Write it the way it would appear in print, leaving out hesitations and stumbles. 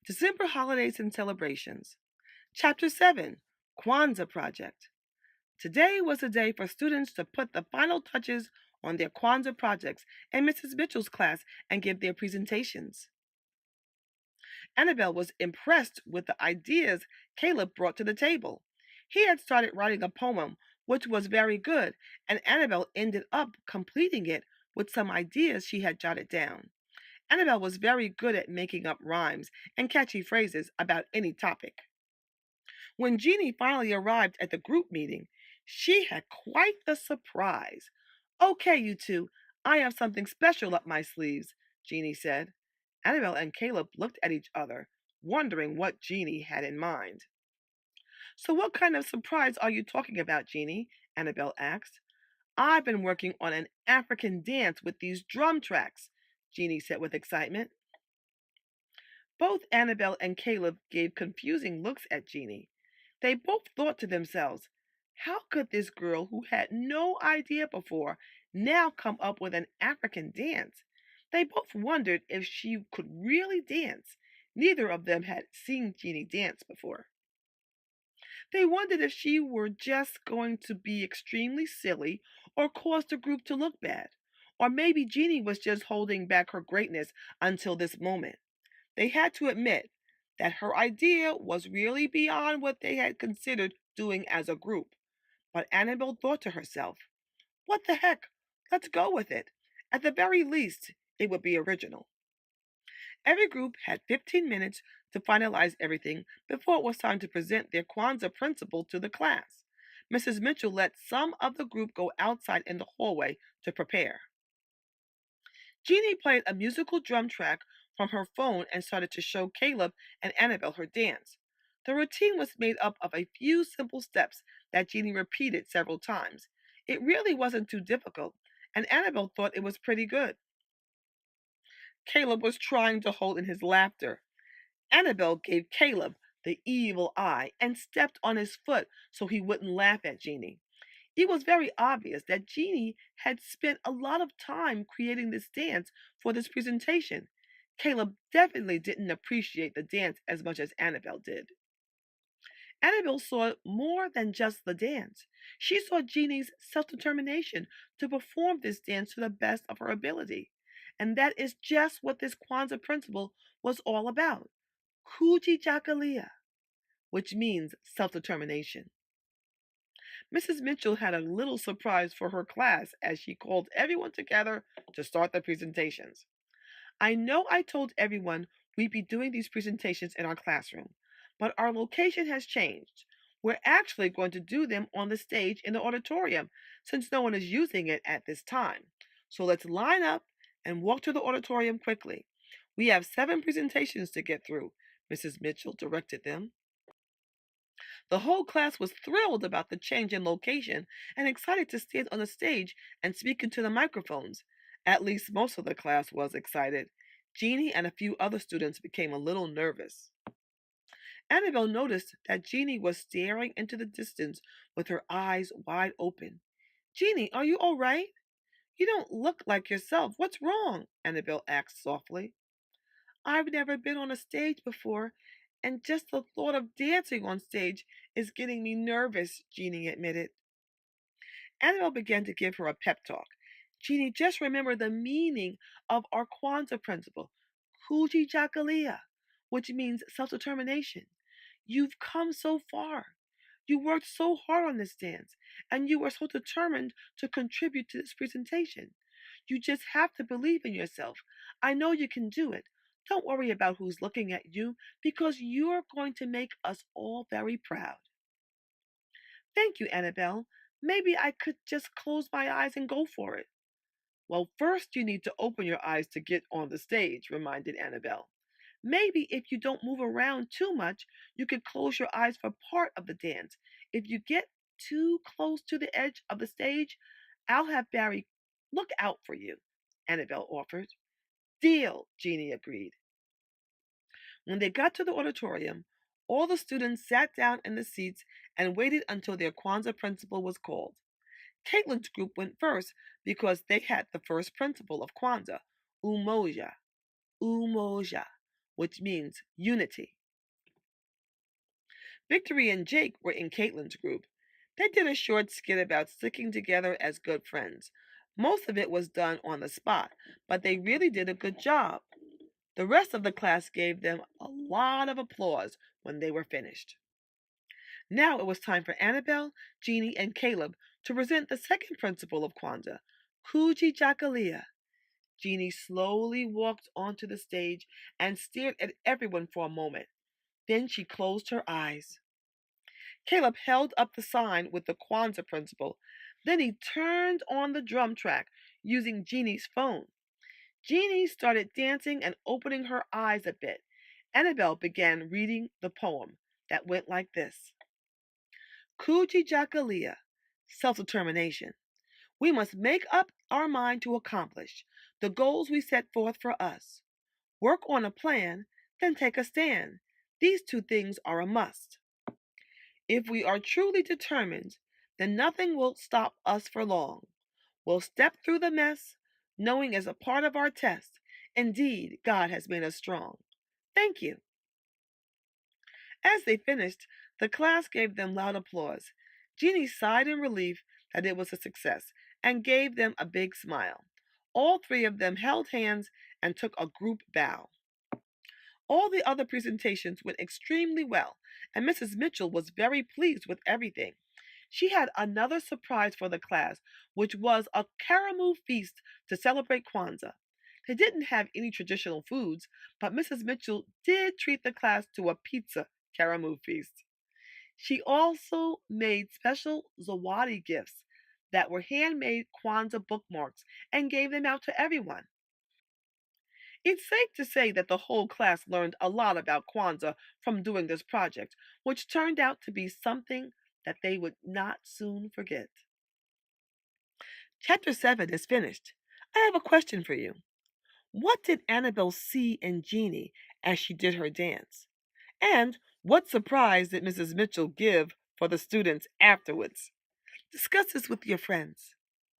December Holidays and Celebrations. Chapter 7, Kwanzaa Project. Today was a day for students to put the final touches on their Kwanzaa projects in Mrs. Mitchell's class and give their presentations. Annabelle was impressed with the ideas Caleb brought to the table. He had started writing a poem, which was very good, and Annabelle ended up completing it with some ideas she had jotted down. Annabelle was very good at making up rhymes and catchy phrases about any topic. When Jeanie finally arrived at the group meeting, she had quite the surprise. Okay, you two, I have something special up my sleeves, Jeanie said. Annabelle and Caleb looked at each other, wondering what Jeanie had in mind. So, what kind of surprise are you talking about, Jeanie? Annabelle asked. I've been working on an African dance with these drum tracks, Jeanie said with excitement. Both Annabelle and Caleb gave confusing looks at Jeanie. They both thought to themselves, how could this girl who had no idea before now come up with an African dance? They both wondered if she could really dance. Neither of them had seen Jeanie dance before. They wondered if she were just going to be extremely silly or cause the group to look bad. Or maybe Jeanie was just holding back her greatness until this moment. They had to admit that her idea was really beyond what they had considered doing as a group. But Annabelle thought to herself, what the heck? Let's go with it. At the very least, it would be original. Every group had 15 minutes to finalize everything before it was time to present their Kwanzaa principle to the class. Mrs. Mitchell let some of the group go outside in the hallway to prepare. Jeanie played a musical drum track from her phone and started to show Caleb and Annabelle her dance. The routine was made up of a few simple steps that Jeanie repeated several times. It really wasn't too difficult, and Annabelle thought it was pretty good. Caleb was trying to hold in his laughter. Annabelle gave Caleb the evil eye and stepped on his foot so he wouldn't laugh at Jeanie. It was very obvious that Jeanie had spent a lot of time creating this dance for this presentation. Caleb definitely didn't appreciate the dance as much as Annabelle did. Annabelle saw more than just the dance. She saw Jeanie's self determination to perform this dance to the best of her ability. And that is just what this Kwanzaa principle was all about. Kujijakalia, which means self determination. Mrs. Mitchell had a little surprise for her class as she called everyone together to start the presentations. I know I told everyone we'd be doing these presentations in our classroom, but our location has changed. We're actually going to do them on the stage in the auditorium since no one is using it at this time. So let's line up and walk to the auditorium quickly. We have 7 presentations to get through, Mrs. Mitchell directed them. The whole class was thrilled about the change in location and excited to stand on the stage and speak into the microphones. At least most of the class was excited. Jeanie and a few other students became a little nervous. Annabelle noticed that Jeanie was staring into the distance with her eyes wide open. Jeanie, are you all right? You don't look like yourself. What's wrong? Annabelle asked softly. I've never been on a stage before, and just the thought of dancing on stage is getting me nervous, Jeanie admitted. Annabelle began to give her a pep talk. Jeanie, just remember the meaning of our Kwanzaa principle, Kujijakalia, which means self-determination. You've come so far. You worked so hard on this dance, and you were so determined to contribute to this presentation. You just have to believe in yourself. I know you can do it. Don't worry about who's looking at you because you're going to make us all very proud. Thank you, Annabelle. Maybe I could just close my eyes and go for it. Well, first you need to open your eyes to get on the stage, reminded Annabelle. Maybe if you don't move around too much, you could close your eyes for part of the dance. If you get too close to the edge of the stage, I'll have Barry look out for you, Annabelle offered. Deal, Jeanie agreed. When they got to the auditorium, all the students sat down in the seats and waited until their Kwanzaa principal was called. Caitlin's group went first because they had the first principle of Kwanzaa, Umoja. Umoja, which means unity. Victory and Jake were in Caitlin's group. They did a short skit about sticking together as good friends. Most of it was done on the spot, but they really did a good job. The rest of the class gave them a lot of applause when they were finished. Now it was time for Annabelle, Jeannie, and Caleb to present the second principle of Kwanzaa, Kuji Jakalia. Jeannie slowly walked onto the stage and stared at everyone for a moment. Then she closed her eyes. Caleb held up the sign with the Kwanzaa principle. Then he turned on the drum track using Jeannie's phone. Jeannie started dancing and opening her eyes a bit. Annabelle began reading the poem that went like this: Kuji Jakalia, self-determination. We must make up our mind to accomplish the goals we set forth for us. Work on a plan, then take a stand. These two things are a must. If we are truly determined, then nothing will stop us for long. We'll step through the mess, knowing as a part of our test, indeed, God has made us strong. Thank you. As they finished, the class gave them loud applause. Jeannie sighed in relief that it was a success and gave them a big smile. All three of them held hands and took a group bow. All the other presentations went extremely well, and Mrs. Mitchell was very pleased with everything. She had another surprise for the class, which was a caramel feast to celebrate Kwanzaa. They didn't have any traditional foods, but Mrs. Mitchell did treat the class to a pizza caramel feast. She also made special Zawadi gifts that were handmade Kwanzaa bookmarks and gave them out to everyone. It's safe to say that the whole class learned a lot about Kwanzaa from doing this project, which turned out to be something that they would not soon forget. Chapter 7 is finished. I have a question for you. What did Annabelle see in Jeannie as she did her dance? And what surprise did Mrs. Mitchell give for the students afterwards? Discuss this with your friends.